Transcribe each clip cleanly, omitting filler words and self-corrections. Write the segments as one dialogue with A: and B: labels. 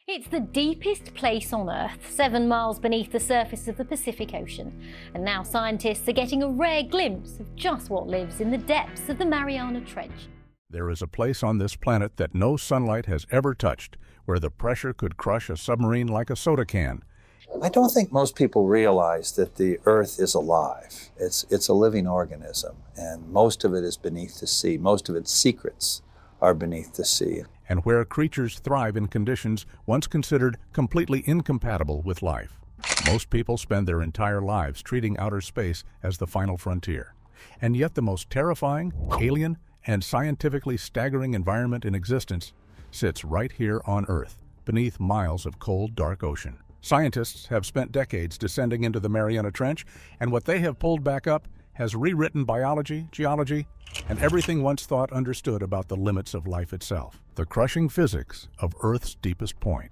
A: It's the deepest place on Earth, 7 miles beneath the surface of the Pacific Ocean. And now scientists are getting a rare glimpse of just what lives in the depths of the Mariana Trench.
B: There is a place on this planet that no sunlight has ever touched, where the pressure could crush a submarine like a soda can.
C: I don't think most people realize that the Earth is alive. It's a living organism, and most of it is beneath the sea. Most of its secrets are beneath the sea.
B: And where creatures thrive in conditions once considered completely incompatible with life. Most people spend their entire lives treating outer space as the final frontier. And yet the most terrifying, alien, and scientifically staggering environment in existence sits right here on Earth, beneath miles of cold, dark ocean. Scientists have spent decades descending into the Mariana Trench, and what they have pulled back up has rewritten biology, geology, and everything once thought understood about the limits of life itself. The crushing physics of Earth's deepest point.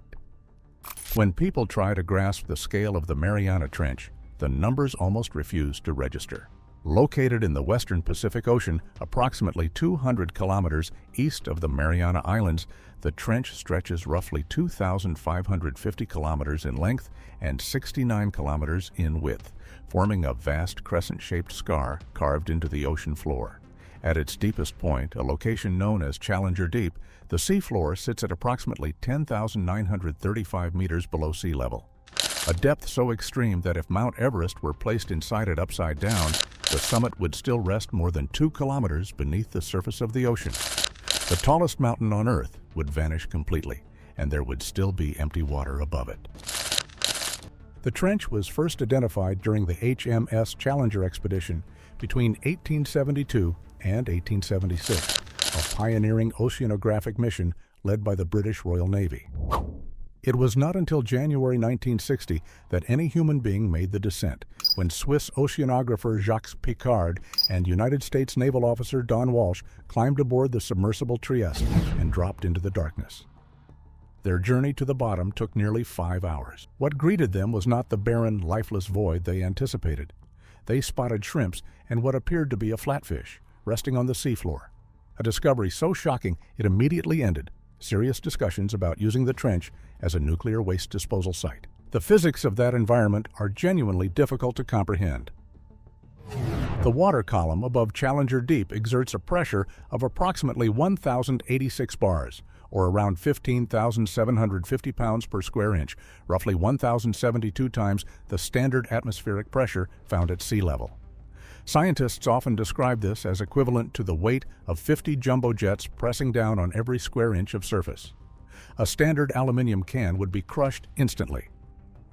B: When people try to grasp the scale of the Mariana Trench, the numbers almost refuse to register. Located in the western Pacific Ocean, approximately 200 kilometers east of the Mariana Islands, the trench stretches roughly 2,550 kilometers in length and 69 kilometers in width, forming a vast crescent-shaped scar carved into the ocean floor. At its deepest point, a location known as Challenger Deep, the seafloor sits at approximately 10,935 meters below sea level. A depth so extreme that if Mount Everest were placed inside it upside down, the summit would still rest more than 2 kilometers beneath the surface of the ocean. The tallest mountain on Earth would vanish completely, and there would still be empty water above it. The trench was first identified during the HMS Challenger expedition between 1872 and 1876, a pioneering oceanographic mission led by the British Royal Navy. It was not until January 1960 that any human being made the descent, when Swiss oceanographer Jacques Piccard and United States Naval officer Don Walsh climbed aboard the submersible Trieste and dropped into the darkness. Their journey to the bottom took nearly 5 hours. What greeted them was not the barren, lifeless void they anticipated. They spotted shrimps and what appeared to be a flatfish, resting on the seafloor. A discovery so shocking it immediately ended serious discussions about using the trench as a nuclear waste disposal site. The physics of that environment are genuinely difficult to comprehend. The water column above Challenger Deep exerts a pressure of approximately 1,086 bars, or around 15,750 pounds per square inch, roughly 1,072 times the standard atmospheric pressure found at sea level. Scientists often describe this as equivalent to the weight of 50 jumbo jets pressing down on every square inch of surface. A standard aluminum can would be crushed instantly.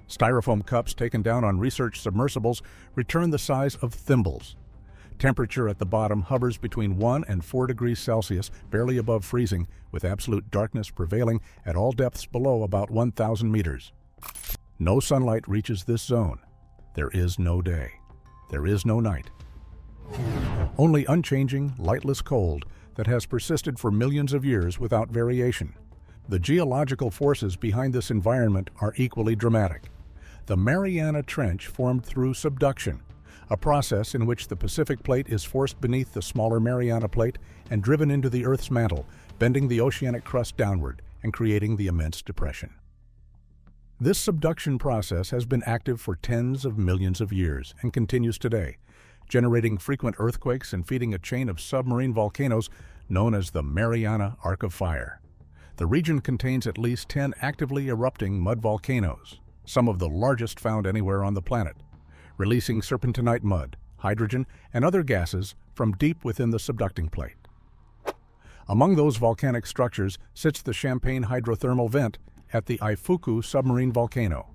B: Styrofoam cups taken down on research submersibles return the size of thimbles. Temperature at the bottom hovers between 1 and 4 degrees Celsius, barely above freezing, with absolute darkness prevailing at all depths below about 1,000 meters. No sunlight reaches this zone. There is no day. There is no night. Only unchanging, lightless cold that has persisted for millions of years without variation. The geological forces behind this environment are equally dramatic. The Mariana Trench formed through subduction, a process in which the Pacific Plate is forced beneath the smaller Mariana Plate and driven into the Earth's mantle, bending the oceanic crust downward and creating the immense depression. This subduction process has been active for tens of millions of years and continues today, generating frequent earthquakes and feeding a chain of submarine volcanoes known as the Mariana Arc of Fire. The region contains at least 10 actively erupting mud volcanoes, some of the largest found anywhere on the planet, releasing serpentinite mud, hydrogen, and other gases from deep within the subducting plate. Among those volcanic structures sits the Champagne hydrothermal vent at the Ifuku submarine volcano,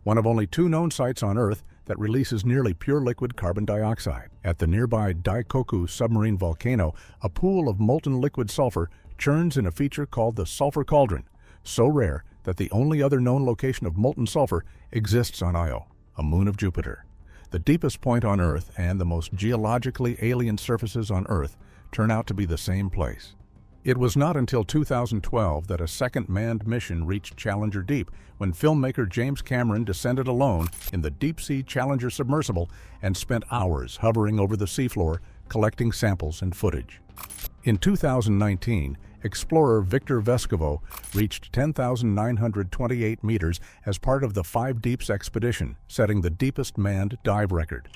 B: one of only 2 known sites on Earth that releases nearly pure liquid carbon dioxide. At the nearby Daikoku submarine volcano, a pool of molten liquid sulfur churns in a feature called the sulfur cauldron, so rare that the only other known location of molten sulfur exists on Io, a moon of Jupiter. The deepest point on Earth and the most geologically alien surfaces on Earth turn out to be the same place. It was not until 2012 that a second manned mission reached Challenger Deep, when filmmaker James Cameron descended alone in the deep-sea Challenger submersible and spent hours hovering over the seafloor, collecting samples and footage. In 2019, explorer Victor Vescovo reached 10,928 meters as part of the 5 Deeps expedition, setting the deepest manned dive record.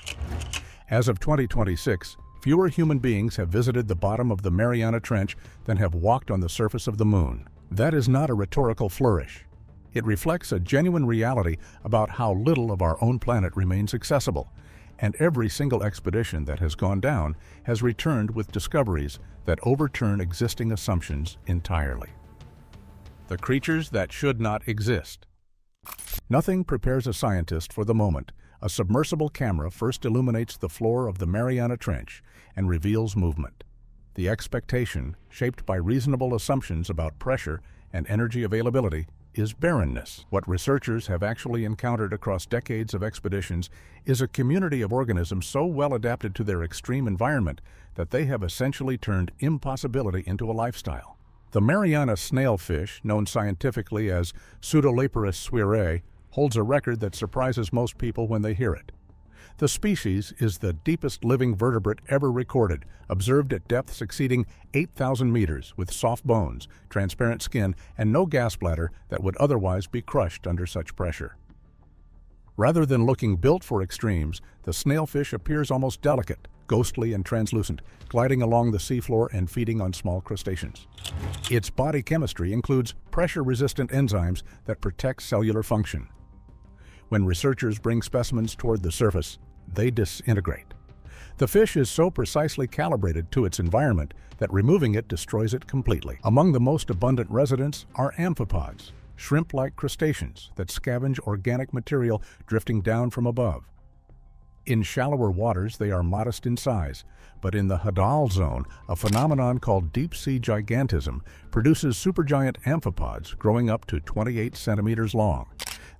B: As of 2026, fewer human beings have visited the bottom of the Mariana Trench than have walked on the surface of the Moon. That is not a rhetorical flourish. It reflects a genuine reality about how little of our own planet remains accessible, and every single expedition that has gone down has returned with discoveries that overturn existing assumptions entirely. The creatures that should not exist. Nothing prepares a scientist for the moment a submersible camera first illuminates the floor of the Mariana Trench and reveals movement. The expectation, shaped by reasonable assumptions about pressure and energy availability, is barrenness. What researchers have actually encountered across decades of expeditions is a community of organisms so well adapted to their extreme environment that they have essentially turned impossibility into a lifestyle. The Mariana snailfish, known scientifically as Pseudoleporus suirae, holds a record that surprises most people when they hear it. The species is the deepest living vertebrate ever recorded, observed at depths exceeding 8,000 meters, with soft bones, transparent skin, and no gas bladder that would otherwise be crushed under such pressure. Rather than looking built for extremes, the snailfish appears almost delicate, ghostly and translucent, gliding along the seafloor and feeding on small crustaceans. Its body chemistry includes pressure-resistant enzymes that protect cellular function. When researchers bring specimens toward the surface, they disintegrate. The fish is so precisely calibrated to its environment that removing it destroys it completely. Among the most abundant residents are amphipods, shrimp-like crustaceans that scavenge organic material drifting down from above. In shallower waters, they are modest in size, but in the Hadal zone, a phenomenon called deep-sea gigantism produces supergiant amphipods growing up to 28 centimeters long.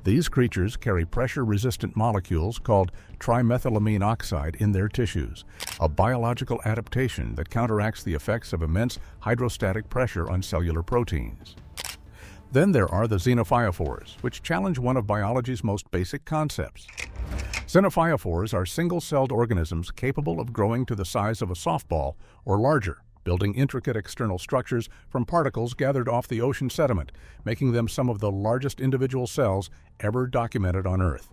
B: These creatures carry pressure-resistant molecules called trimethylamine oxide in their tissues, a biological adaptation that counteracts the effects of immense hydrostatic pressure on cellular proteins. Then there are the xenophyophores, which challenge one of biology's most basic concepts. Xenophyophores are single-celled organisms capable of growing to the size of a softball or larger, building intricate external structures from particles gathered off the ocean sediment, making them some of the largest individual cells ever documented on Earth.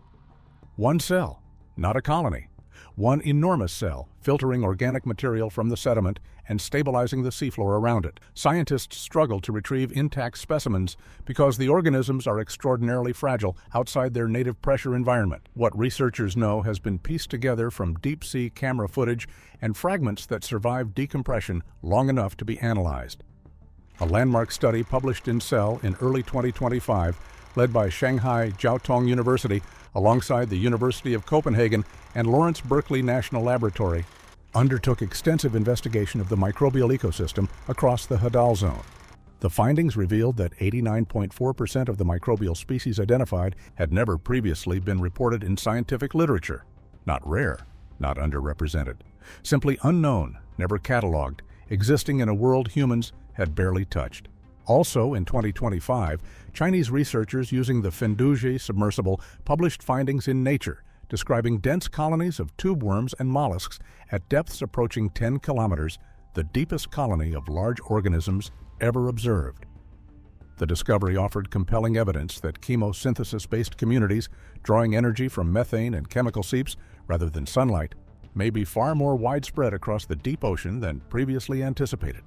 B: One cell, not a colony. One enormous cell, filtering organic material from the sediment and stabilizing the seafloor around it. Scientists struggle to retrieve intact specimens because the organisms are extraordinarily fragile outside their native pressure environment. What researchers know has been pieced together from deep-sea camera footage and fragments that survived decompression long enough to be analyzed. A landmark study published in Cell in early 2025, led by Shanghai Jiao Tong University, alongside the University of Copenhagen and Lawrence Berkeley National Laboratory, undertook extensive investigation of the microbial ecosystem across the Hadal zone. The findings revealed that 89.4% of the microbial species identified had never previously been reported in scientific literature. Not rare, not underrepresented, simply unknown, never cataloged, existing in a world humans had barely touched. Also in 2025, Chinese researchers using the Fendouzhi submersible published findings in Nature describing dense colonies of tube worms and mollusks at depths approaching 10 kilometers, the deepest colony of large organisms ever observed. The discovery offered compelling evidence that chemosynthesis-based communities, drawing energy from methane and chemical seeps rather than sunlight, may be far more widespread across the deep ocean than previously anticipated.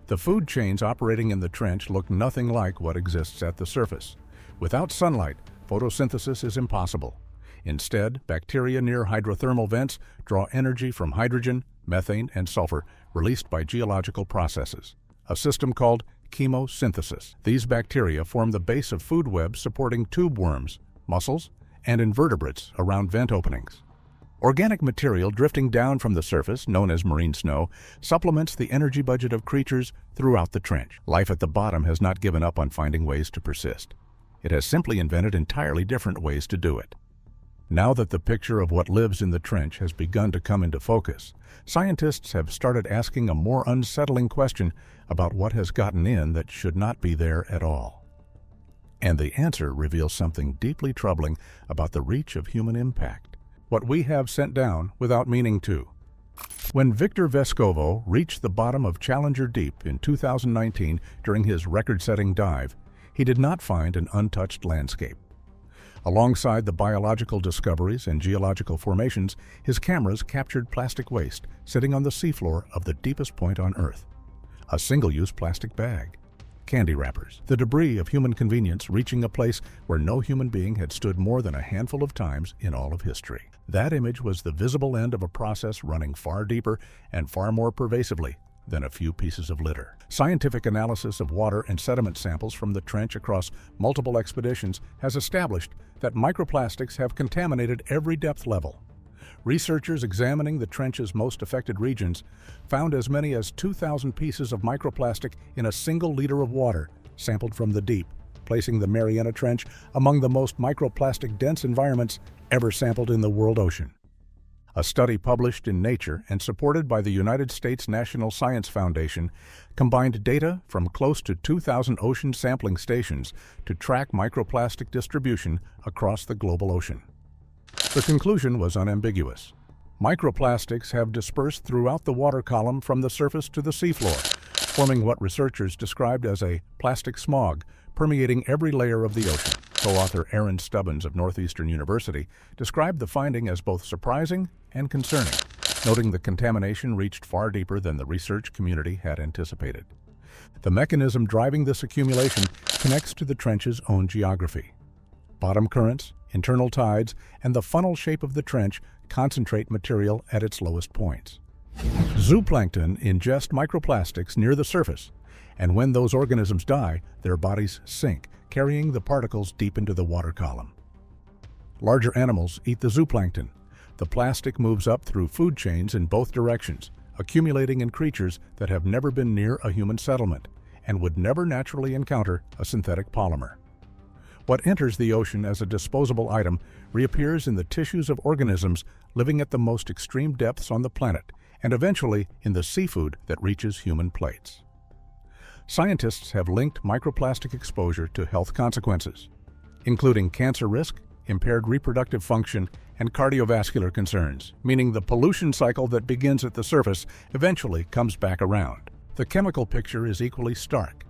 B: The food chains operating in the trench look nothing like what exists at the surface. Without sunlight, photosynthesis is impossible. Instead, bacteria near hydrothermal vents draw energy from hydrogen, methane, and sulfur released by geological processes, a system called chemosynthesis. These bacteria form the base of food webs supporting tube worms, mussels, and invertebrates around vent openings. Organic material drifting down from the surface, known as marine snow, supplements the energy budget of creatures throughout the trench. Life at the bottom has not given up on finding ways to persist. It has simply invented entirely different ways to do it. Now that the picture of what lives in the trench has begun to come into focus, scientists have started asking a more unsettling question about what has gotten in that should not be there at all. And the answer reveals something deeply troubling about the reach of human impact. What we have sent down without meaning to. When Victor Vescovo reached the bottom of Challenger Deep in 2019 during his record-setting dive, he did not find an untouched landscape. Alongside the biological discoveries and geological formations, his cameras captured plastic waste sitting on the seafloor of the deepest point on Earth. A single-use plastic bag, candy wrappers, the debris of human convenience reaching a place where no human being had stood more than a handful of times in all of history. That image was the visible end of a process running far deeper and far more pervasively than a few pieces of litter. Scientific analysis of water and sediment samples from the trench across multiple expeditions has established that microplastics have contaminated every depth level. Researchers examining the trench's most affected regions found as many as 2,000 pieces of microplastic in a single liter of water sampled from the deep, placing the Mariana Trench among the most microplastic-dense environments ever sampled in the world ocean. A study published in Nature and supported by the United States National Science Foundation combined data from close to 2,000 ocean sampling stations to track microplastic distribution across the global ocean. The conclusion was unambiguous. Microplastics have dispersed throughout the water column from the surface to the seafloor, forming what researchers described as a plastic smog permeating every layer of the ocean. Co-author Aaron Stubbins of Northeastern University described the finding as both surprising and concerning, noting the contamination reached far deeper than the research community had anticipated. The mechanism driving this accumulation connects to the trench's own geography. Bottom currents, internal tides, and the funnel shape of the trench concentrate material at its lowest points. Zooplankton ingest microplastics near the surface, and when those organisms die, their bodies sink, carrying the particles deep into the water column. Larger animals eat the zooplankton. The plastic moves up through food chains in both directions, accumulating in creatures that have never been near a human settlement and would never naturally encounter a synthetic polymer. What enters the ocean as a disposable item reappears in the tissues of organisms living at the most extreme depths on the planet, and eventually in the seafood that reaches human plates. Scientists have linked microplastic exposure to health consequences, including cancer risk, impaired reproductive function, and cardiovascular concerns, meaning the pollution cycle that begins at the surface eventually comes back around. The chemical picture is equally stark.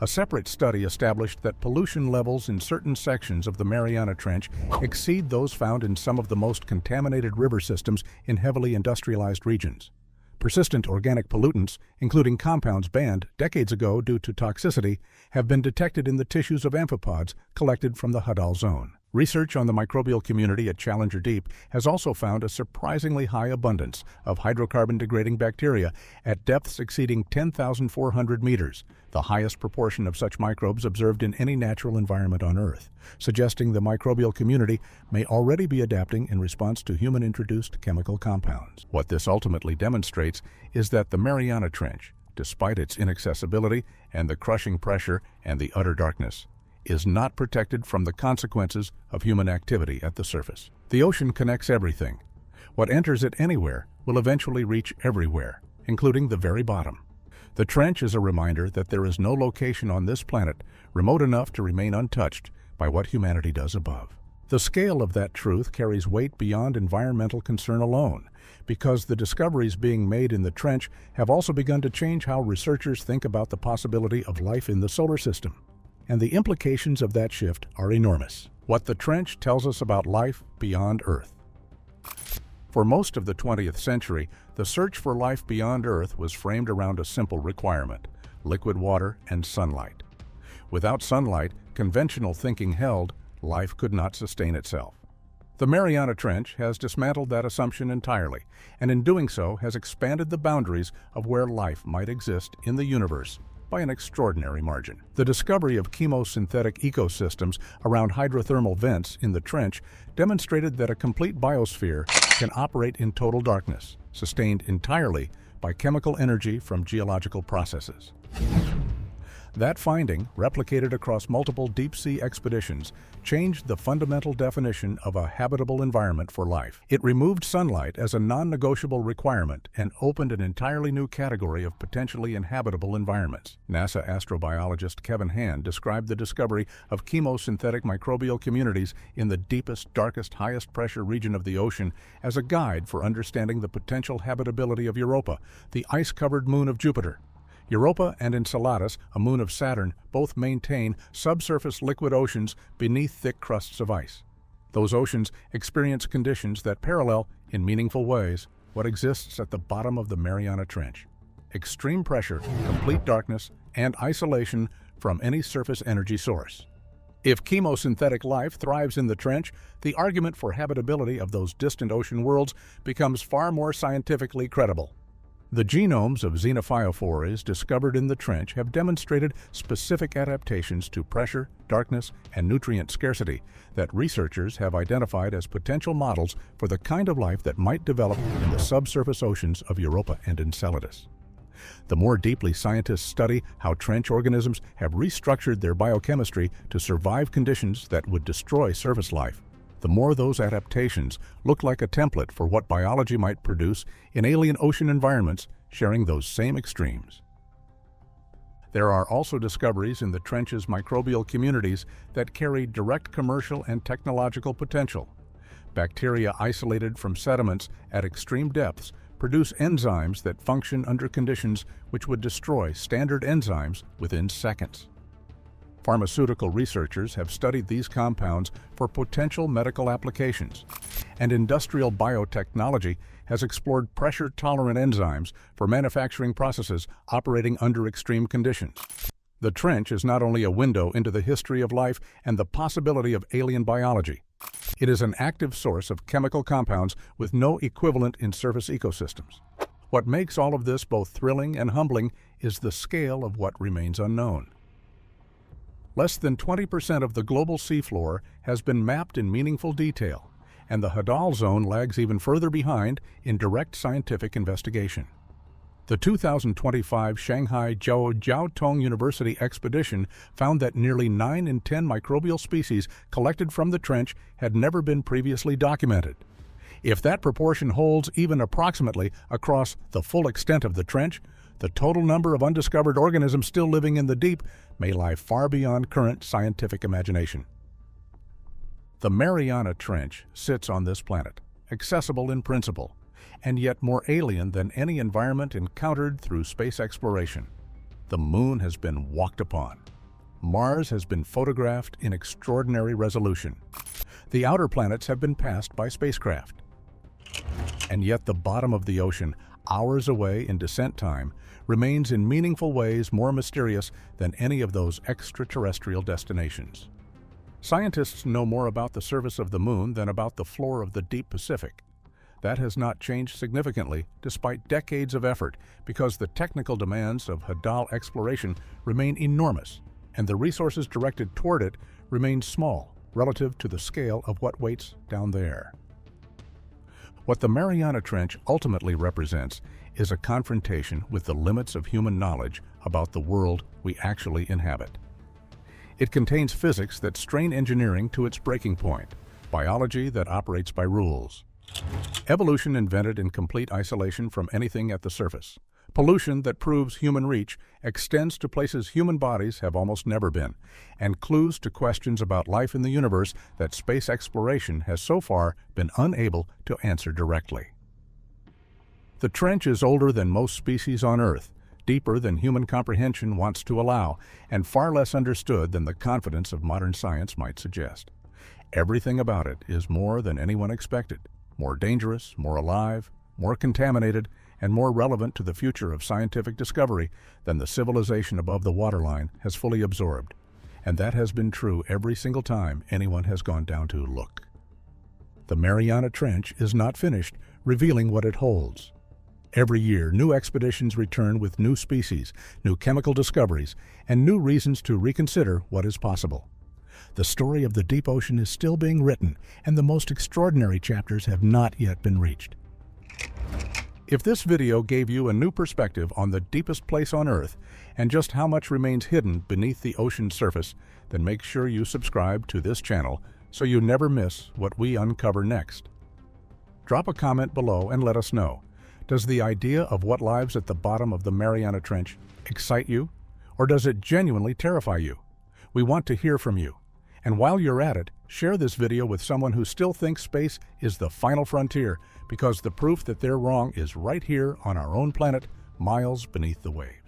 B: A separate study established that pollution levels in certain sections of the Mariana Trench exceed those found in some of the most contaminated river systems in heavily industrialized regions. Persistent organic pollutants, including compounds banned decades ago due to toxicity, have been detected in the tissues of amphipods collected from the Hadal Zone. Research on the microbial community at Challenger Deep has also found a surprisingly high abundance of hydrocarbon-degrading bacteria at depths exceeding 10,400 meters, the highest proportion of such microbes observed in any natural environment on Earth, suggesting the microbial community may already be adapting in response to human-introduced chemical compounds. What this ultimately demonstrates is that the Mariana Trench, despite its inaccessibility and the crushing pressure and the utter darkness, is not protected from the consequences of human activity at the surface. The ocean connects everything. What enters it anywhere will eventually reach everywhere, including the very bottom. The trench is a reminder that there is no location on this planet remote enough to remain untouched by what humanity does above. The scale of that truth carries weight beyond environmental concern alone, because the discoveries being made in the trench have also begun to change how researchers think about the possibility of life in the solar system. And the implications of that shift are enormous. What the trench tells us about life beyond Earth. For most of the 20th century, the search for life beyond Earth was framed around a simple requirement: liquid water and sunlight. Without sunlight, conventional thinking held, life could not sustain itself. The Mariana Trench has dismantled that assumption entirely, and in doing so has expanded the boundaries of where life might exist in the universe by an extraordinary margin. The discovery of chemosynthetic ecosystems around hydrothermal vents in the trench demonstrated that a complete biosphere can operate in total darkness, sustained entirely by chemical energy from geological processes. That finding, replicated across multiple deep-sea expeditions, changed the fundamental definition of a habitable environment for life. It removed sunlight as a non-negotiable requirement and opened an entirely new category of potentially inhabitable environments. NASA astrobiologist Kevin Hand described the discovery of chemosynthetic microbial communities in the deepest, darkest, highest-pressure region of the ocean as a guide for understanding the potential habitability of Europa, the ice-covered moon of Jupiter. Europa and Enceladus, a moon of Saturn, both maintain subsurface liquid oceans beneath thick crusts of ice. Those oceans experience conditions that parallel, in meaningful ways, what exists at the bottom of the Mariana Trench: extreme pressure, complete darkness, and isolation from any surface energy source. If chemosynthetic life thrives in the trench, the argument for habitability of those distant ocean worlds becomes far more scientifically credible. The genomes of xenophyophores discovered in the trench have demonstrated specific adaptations to pressure, darkness, and nutrient scarcity that researchers have identified as potential models for the kind of life that might develop in the subsurface oceans of Europa and Enceladus. The more deeply scientists study how trench organisms have restructured their biochemistry to survive conditions that would destroy surface life, the more those adaptations look like a template for what biology might produce in alien ocean environments sharing those same extremes. There are also discoveries in the trench's microbial communities that carry direct commercial and technological potential. Bacteria isolated from sediments at extreme depths produce enzymes that function under conditions which would destroy standard enzymes within seconds. Pharmaceutical researchers have studied these compounds for potential medical applications, and industrial biotechnology has explored pressure-tolerant enzymes for manufacturing processes operating under extreme conditions. The trench is not only a window into the history of life and the possibility of alien biology. It is an active source of chemical compounds with no equivalent in surface ecosystems. What makes all of this both thrilling and humbling is the scale of what remains unknown. Less than 20% of the global seafloor has been mapped in meaningful detail, and the Hadal Zone lags even further behind in direct scientific investigation. The 2025 Shanghai Jiaotong University expedition found that nearly 9 in 10 microbial species collected from the trench had never been previously documented. If that proportion holds even approximately across the full extent of the trench, the total number of undiscovered organisms still living in the deep may lie far beyond current scientific imagination. The Mariana Trench sits on this planet, accessible in principle, and yet more alien than any environment encountered through space exploration. The Moon has been walked upon. Mars has been photographed in extraordinary resolution. The outer planets have been passed by spacecraft. And yet the bottom of the ocean, hours away in descent time, remains in meaningful ways more mysterious than any of those extraterrestrial destinations. Scientists know more about the surface of the Moon than about the floor of the deep Pacific. That has not changed significantly despite decades of effort because the technical demands of Hadal exploration remain enormous and the resources directed toward it remain small relative to the scale of what waits down there. What the Mariana Trench ultimately represents is a confrontation with the limits of human knowledge about the world we actually inhabit. It contains physics that strain engineering to its breaking point, biology that operates by rules, evolution invented in complete isolation from anything at the surface, pollution that proves human reach extends to places human bodies have almost never been, and clues to questions about life in the universe that space exploration has so far been unable to answer directly. The trench is older than most species on Earth, deeper than human comprehension wants to allow, and far less understood than the confidence of modern science might suggest. Everything about it is more than anyone expected, more dangerous, more alive, more contaminated, and more relevant to the future of scientific discovery than the civilization above the waterline has fully absorbed. And that has been true every single time anyone has gone down to look. The Mariana Trench is not finished revealing what it holds. Every year, new expeditions return with new species, new chemical discoveries, and new reasons to reconsider what is possible. The story of the deep ocean is still being written, and the most extraordinary chapters have not yet been reached. If this video gave you a new perspective on the deepest place on Earth and just how much remains hidden beneath the ocean's surface, then make sure you subscribe to this channel so you never miss what we uncover next. Drop a comment below and let us know. Does the idea of what lies at the bottom of the Mariana Trench excite you, or does it genuinely terrify you? We want to hear from you. And while you're at it, share this video with someone who still thinks space is the final frontier, because the proof that they're wrong is right here on our own planet, miles beneath the waves.